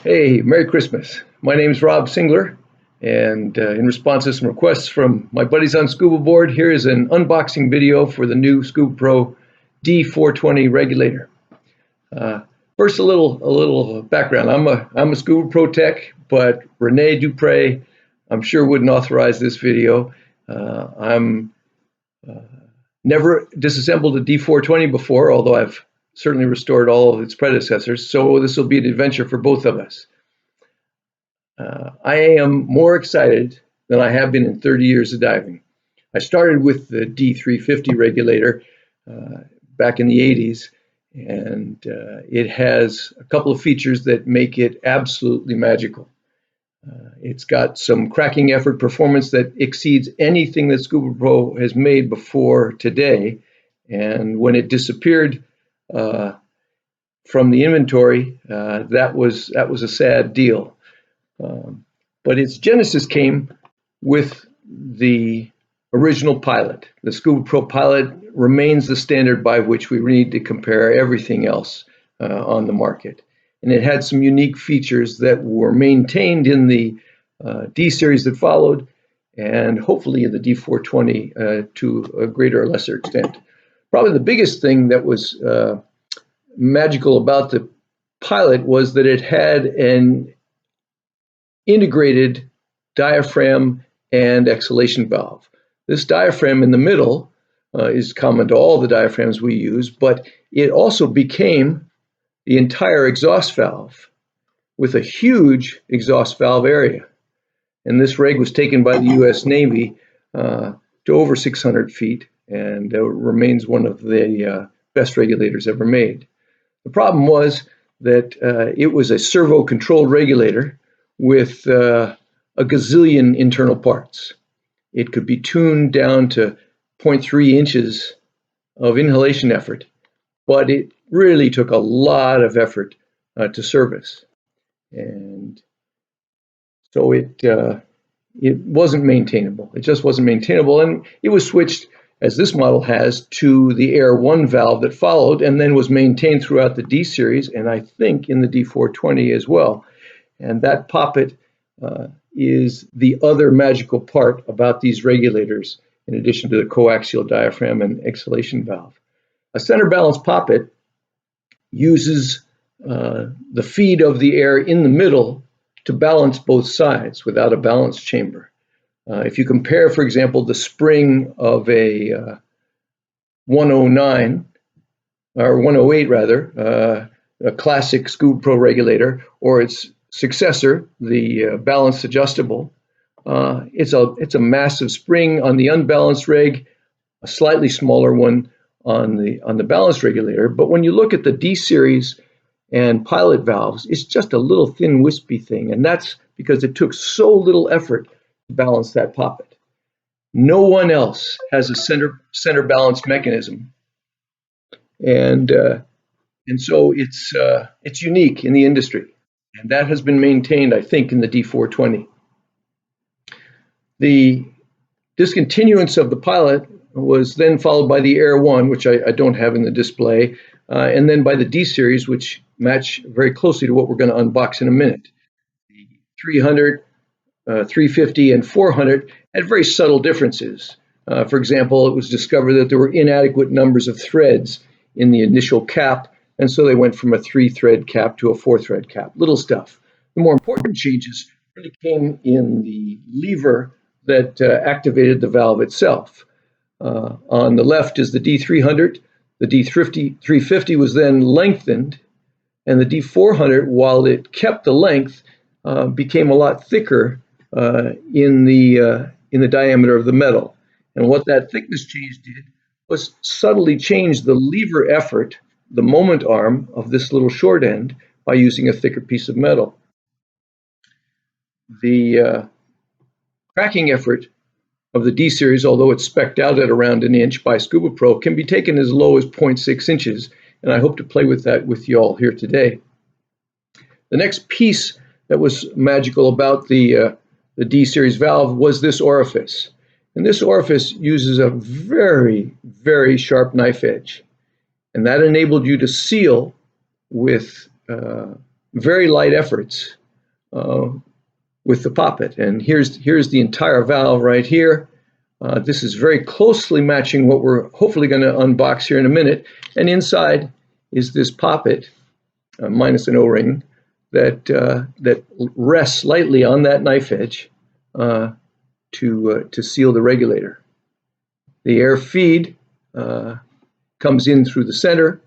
Hey, Merry Christmas. My name is Rob Singler, and in response to some requests from my buddies on Scuba Board, here is an unboxing video for the new Scubapro D420 regulator. Uh, First, a little background. I'm a Scubapro tech, but Rene Dupre, I'm sure wouldn't authorize this video. I'm never disassembled a D420 before, although I've certainly restored all of its predecessors. So this will be an adventure for both of us. I am more excited than I have been in 30 years of diving. I started with the D350 regulator back in the 80s, and it has a couple of features that make it absolutely magical. It's got some cracking effort performance that exceeds anything that Scubapro has made before today. And when it disappeared from the inventory, that was a sad deal. But its genesis came with the original Pilot. The Scubapro Pilot remains the standard by which we need to compare everything else on the market. And it had some unique features that were maintained in the D series that followed, and hopefully in the D420 to a greater or lesser extent. Probably the biggest thing that was magical about the Pilot was that it had an integrated diaphragm and exhalation valve. This diaphragm in the middle is common to all the diaphragms we use, but it also became the entire exhaust valve with a huge exhaust valve area. And this rig was taken by the US Navy to over 600 feet and remains one of the best regulators ever made. The problem was that it was a servo-controlled regulator with a gazillion internal parts. It could be tuned down to 0.3 inches of inhalation effort, but it really took a lot of effort to service. And so it wasn't maintainable. It just wasn't maintainable. And it was switched, as this model has, to the Air 1 valve that followed and then was maintained throughout the D series, and I think in the D420 as well. And that poppet is the other magical part about these regulators, in addition to the coaxial diaphragm and exhalation valve. A center balance poppet uses the feed of the air in the middle to balance both sides without a balance chamber. If you compare, for example, the spring of a 109, or 108 rather, a classic Scubapro regulator, or its successor, the balanced adjustable, it's a massive spring on the unbalanced reg, a slightly smaller one on the balanced regulator. But when you look at the D series and Pilot valves, it's just a little thin wispy thing, and that's because it took so little effort to balance that poppet. No one else has a center balance mechanism, and so it's unique in the industry. And that has been maintained, I think, in the D420. The discontinuance of the Pilot was then followed by the Air 1, which I don't have in the display, and then by the D series, which match very closely to what we're going to unbox in a minute. The 300, 350, and 400 had very subtle differences. For example, it was discovered that there were inadequate numbers of threads in the initial cap, and so they went from a 3-thread cap to a 4-thread cap. Little stuff. The more important changes really came in the lever that activated the valve itself. On the left is the D300. The D350 was then lengthened, and the D400, while it kept the length, became a lot thicker in the diameter of the metal. And what that thickness change did was subtly change the lever effort, the moment arm of this little short end, by using a thicker piece of metal. The cracking effort of the D series, although it's spec'd out at around an inch by Scubapro, can be taken as low as 0.6 inches, and I hope to play with that with you all here today. The next piece that was magical about the D series valve was this orifice. And this orifice uses a very, very sharp knife edge. And that enabled you to seal with very light efforts with the poppet. And here's the entire valve right here. This is very closely matching what we're hopefully going to unbox here in a minute. And inside is this poppet, minus an O-ring, that rests lightly on that knife edge to seal the regulator. The air feed comes in through the center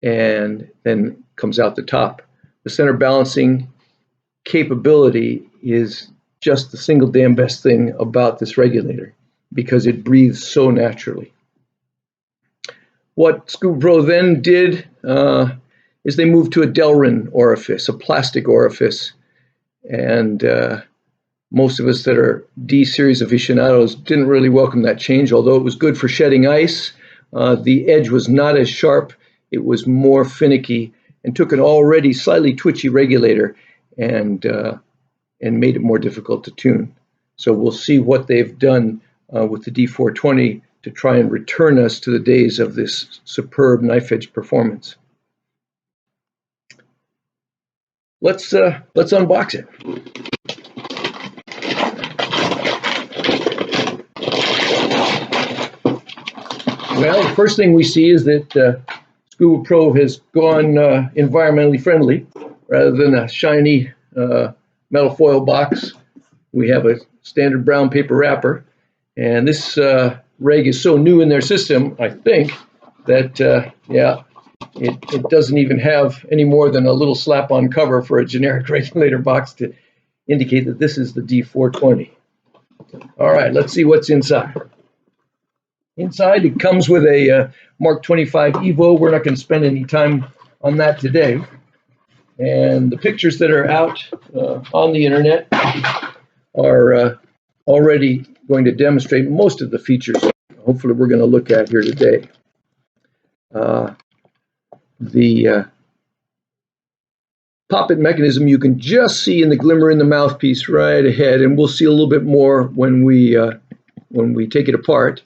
and then comes out the top. The center balancing capability is just the single damn best thing about this regulator because it breathes so naturally. What Scubapro then did is they moved to a Delrin orifice, a plastic orifice, and most of us that are D series aficionados didn't really welcome that change, although it was good for shedding ice. The edge was not as sharp, it was more finicky, and took an already slightly twitchy regulator and made it more difficult to tune. So we'll see what they've done with the D420 to try and return us to the days of this superb knife edge performance. Let's unbox it. Well, the first thing we see is that Scubapro has gone environmentally friendly. Rather than a shiny metal foil box, we have a standard brown paper wrapper. And this reg is so new in their system, I think, that, yeah, it doesn't even have any more than a little slap-on cover for a generic regulator box to indicate that this is the D420. All right, let's see what's inside. Inside, it comes with a Mark 25 Evo. We're not going to spend any time on that today. And the pictures that are out on the internet are already going to demonstrate most of the features hopefully we're going to look at here today. The poppet mechanism you can just see in the glimmer in the mouthpiece right ahead, and we'll see a little bit more when we take it apart.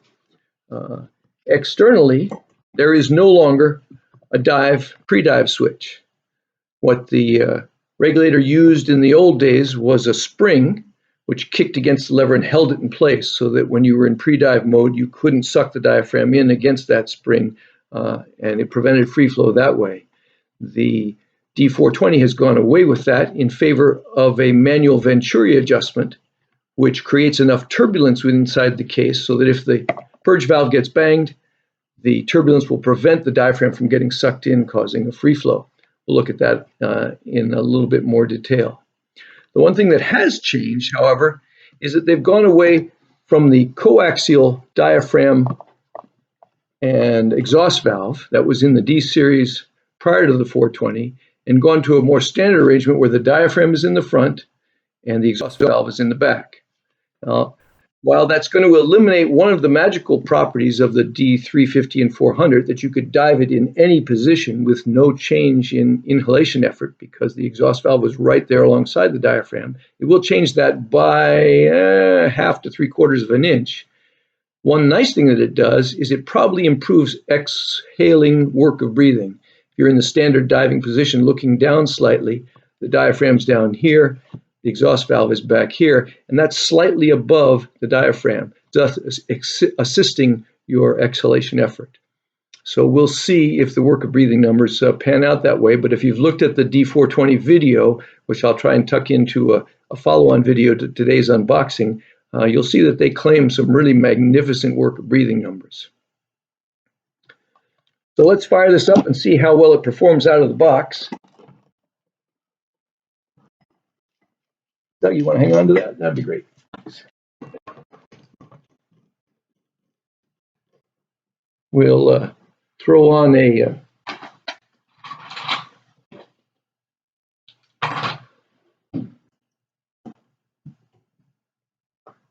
Externally, there is no longer a pre-dive switch. What the regulator used in the old days was a spring which kicked against the lever and held it in place so that when you were in pre-dive mode, you couldn't suck the diaphragm in against that spring, and it prevented free flow that way. The D420 has gone away with that in favor of a manual Venturi adjustment, which creates enough turbulence inside the case so that if the purge valve gets banged, the turbulence will prevent the diaphragm from getting sucked in, causing a free flow. We'll look at that in a little bit more detail. The one thing that has changed, however, is that they've gone away from the coaxial diaphragm and exhaust valve that was in the D series prior to the 420 and gone to a more standard arrangement where the diaphragm is in the front and the exhaust valve is in the back. While that's going to eliminate one of the magical properties of the D350 and 400, that you could dive it in any position with no change in inhalation effort because the exhaust valve was right there alongside the diaphragm, it will change that by 1/2 to 3/4 of an inch. One nice thing that it does is it probably improves exhaling work of breathing. If you're in the standard diving position looking down slightly, the diaphragm's down here, the exhaust valve is back here, and that's slightly above the diaphragm, thus assisting your exhalation effort. So we'll see if the work of breathing numbers pan out that way, but if you've looked at the D420 video, which I'll try and tuck into a follow-on video to today's unboxing, you'll see that they claim some really magnificent work of breathing numbers. So let's fire this up and see how well it performs out of the box. Doug, you want to hang on to that? That'd be great. We'll throw on a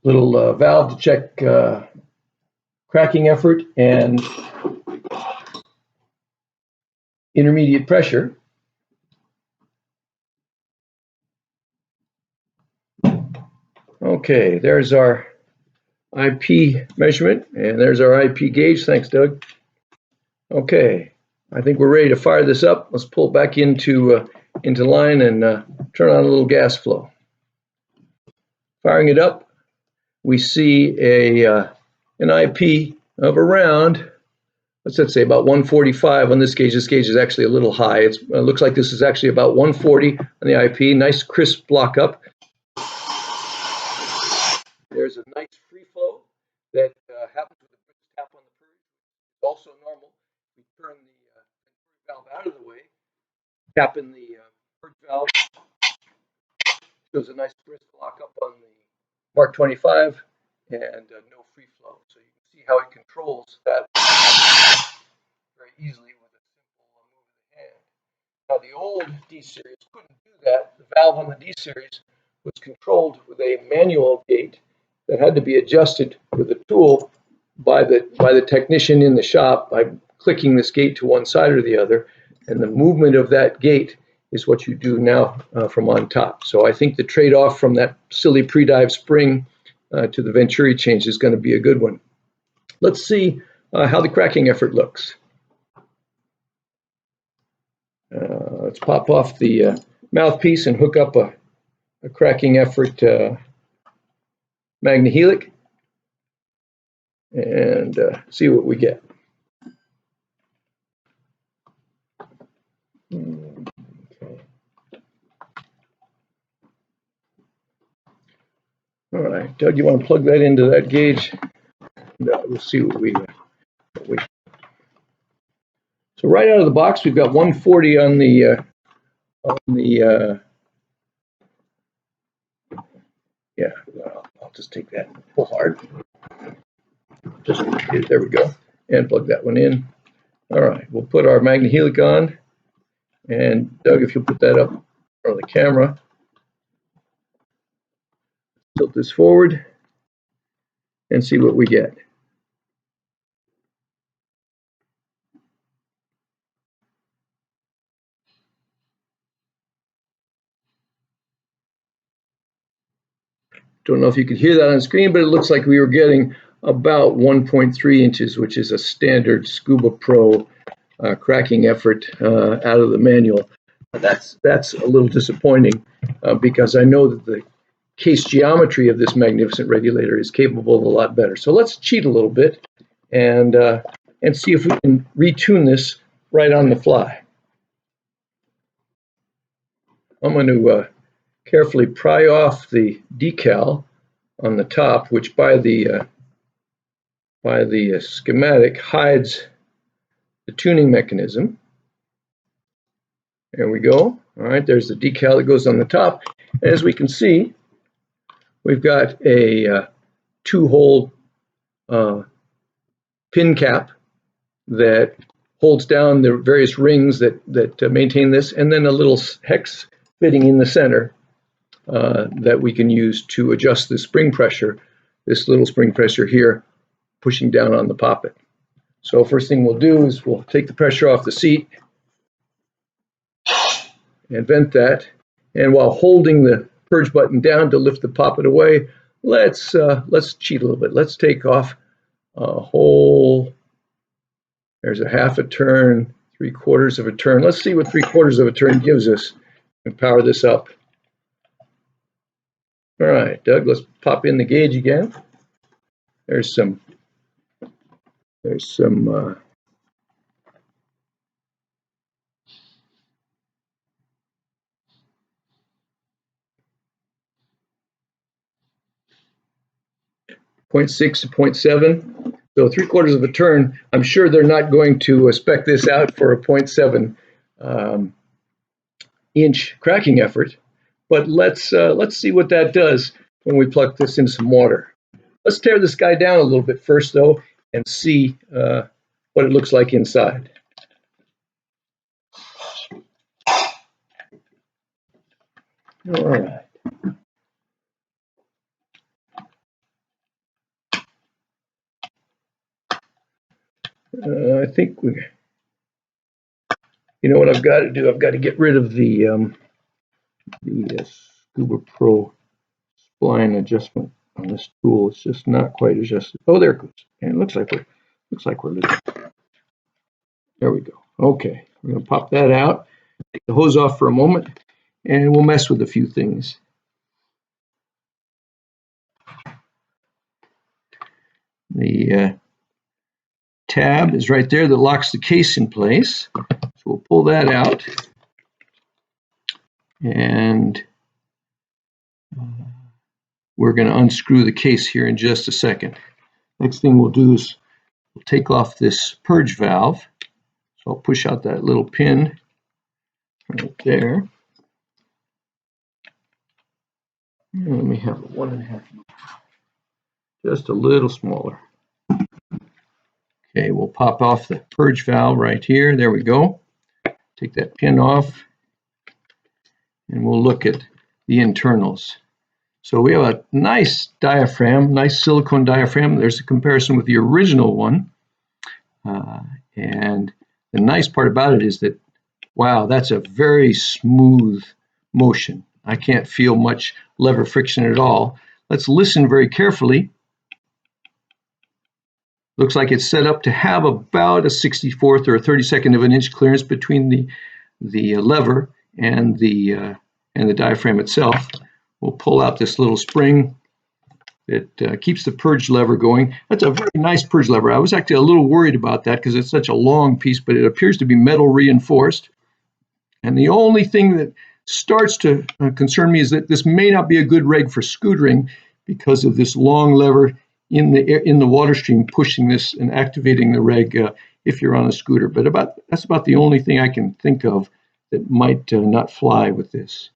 little valve to check cracking effort and intermediate pressure. Okay, there's our IP measurement, and there's our IP gauge. Thanks, Doug. Okay, I think we're ready to fire this up. Let's pull it back into into line and turn on a little gas flow. Firing it up, we see an IP of around, let's say about 145 on this gauge. This gauge is actually a little high. It looks like this is actually about 140 on the IP. Nice crisp lockup. There's a nice free flow that happens with the tap on the purge. It's also normal. We turn the valve out of the way, tap in the purge valve. Shows a nice crisp lockup on the Mark 25 and no free flow. So you can see how it controls that very easily with a simple move of the hand. Now the old D series couldn't do that. The valve on the D series was controlled with a manual gate that had to be adjusted with a tool by the technician in the shop by clicking this gate to one side or the other, and the movement of that gate is what you do now from on top. So I think the trade-off from that silly pre-dive spring to the Venturi change is going to be a good one. Let's see how the cracking effort looks. Let's pop off the mouthpiece and hook up a cracking effort magnehelic and see what we get. Okay. All right, Doug, you want to plug that into that gauge? No, we'll see what we. So right out of the box, we've got 140 on the yeah. I'll just take that and pull hard. There we go, and plug that one in. All right, we'll put our magnehelic on, and Doug, if you'll put that up on the camera, tilt this forward, and see what we get. Don't know if you could hear that on the screen, but it looks like we were getting about 1.3 inches, which is a standard Scubapro cracking effort out of the manual. That's a little disappointing because I know that the case geometry of this magnificent regulator is capable of a lot better. So let's cheat a little bit and see if we can retune this right on the fly. I'm going to carefully pry off the decal on the top, which by the schematic hides the tuning mechanism. There we go. All right, there's the decal that goes on the top. As we can see, we've got a two-hole pin cap that holds down the various rings that maintain this, and then a little hex fitting in the center that we can use to adjust the spring pressure, this little spring pressure here, pushing down on the poppet. So first thing we'll do is we'll take the pressure off the seat and vent that. And while holding the purge button down to lift the poppet away, let's cheat a little bit. Let's take off a whole, there's a half a turn, 3/4 of a turn. Let's see what 3/4 of a turn gives us and power this up. All right, Doug, let's pop in the gauge again. There's some 0.6 to 0.7. So 3/4 of a turn. I'm sure they're not going to spec this out for a 0.7 inch cracking effort, but let's see what that does when we plug this in some water. Let's tear this guy down a little bit first, though, and see what it looks like inside. All right. I think you know what I've got to do? I've got to get rid of the Scubapro spline adjustment on this tool. It's just not quite adjusted. Oh, there it goes. And it looks like we're looking. There we go. Okay, we're going to pop that out. take the hose off for a moment, and we'll mess with a few things. The tab is right there that locks the case in place. So we'll pull that out, and we're going to unscrew the case here in just a second. Next thing we'll do is we'll take off this purge valve. So I'll push out that little pin right there. And let me have a 1.5, just a little smaller. Okay, we'll pop off the purge valve right here. There we go. Take that pin off, and we'll look at the internals. So we have a nice diaphragm, nice silicone diaphragm. There's a comparison with the original one. And the nice part about it is that, wow, that's a very smooth motion. I can't feel much lever friction at all. Let's listen very carefully. Looks like it's set up to have about a 64th or a 32nd of an inch clearance between the lever and the diaphragm itself. We'll pull out this little spring that keeps the purge lever going. That's a very nice purge lever. I was actually a little worried about that because it's such a long piece, but it appears to be metal reinforced. And the only thing that starts to concern me is that this may not be a good reg for scootering because of this long lever in the water stream pushing this and activating the reg if you're on a scooter. But that's about the only thing I can think of that might not fly with this.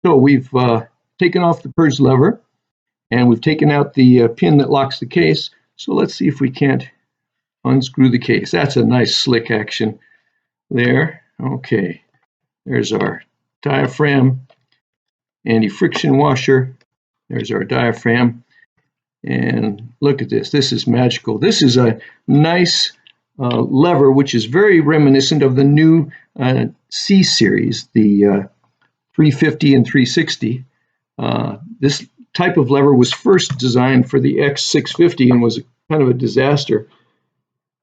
So we've taken off the purge lever, and we've taken out the pin that locks the case. So let's see if we can't unscrew the case. That's a nice slick action there. Okay, there's our diaphragm anti-friction washer. There's our diaphragm. And look at this. This is magical. This is a nice lever, which is very reminiscent of the new C series, the 350 and 360. This type of lever was first designed for the X650 and was kind of a disaster.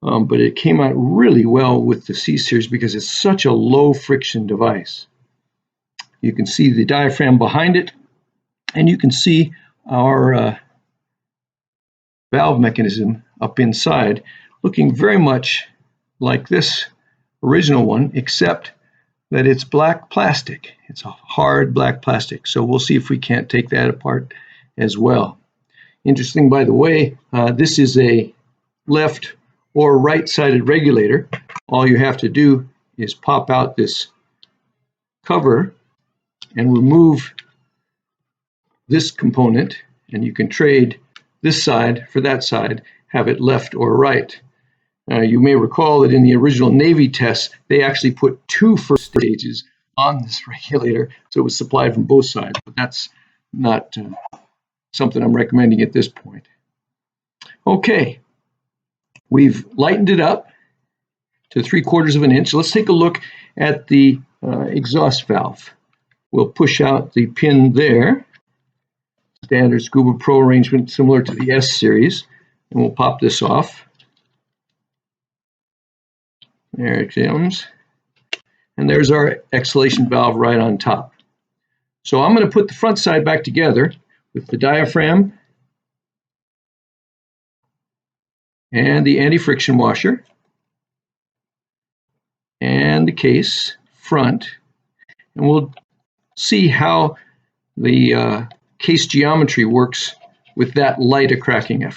But it came out really well with the C series because it's such a low friction device. You can see the diaphragm behind it, and you can see our valve mechanism up inside, looking very much like this original one, except that it's black plastic. It's a hard black plastic. So we'll see if we can't take that apart as well. Interesting, by the way, this is a left or right-sided regulator. All you have to do is pop out this cover and remove this component, and you can trade this side for that side, have it left or right. You may recall that in the original Navy tests, they actually put 2 first stages on this regulator, so it was supplied from both sides, but that's not something I'm recommending at this point. Okay, we've lightened it up to 3/4 of an inch. Let's take a look at the exhaust valve. We'll push out the pin there. Standard Scubapro arrangement similar to the S series, and we'll pop this off. There it comes. And there's our exhalation valve right on top. So I'm going to put the front side back together with the diaphragm and the anti-friction washer and the case front, and we'll see how the case geometry works with that light a cracking effort.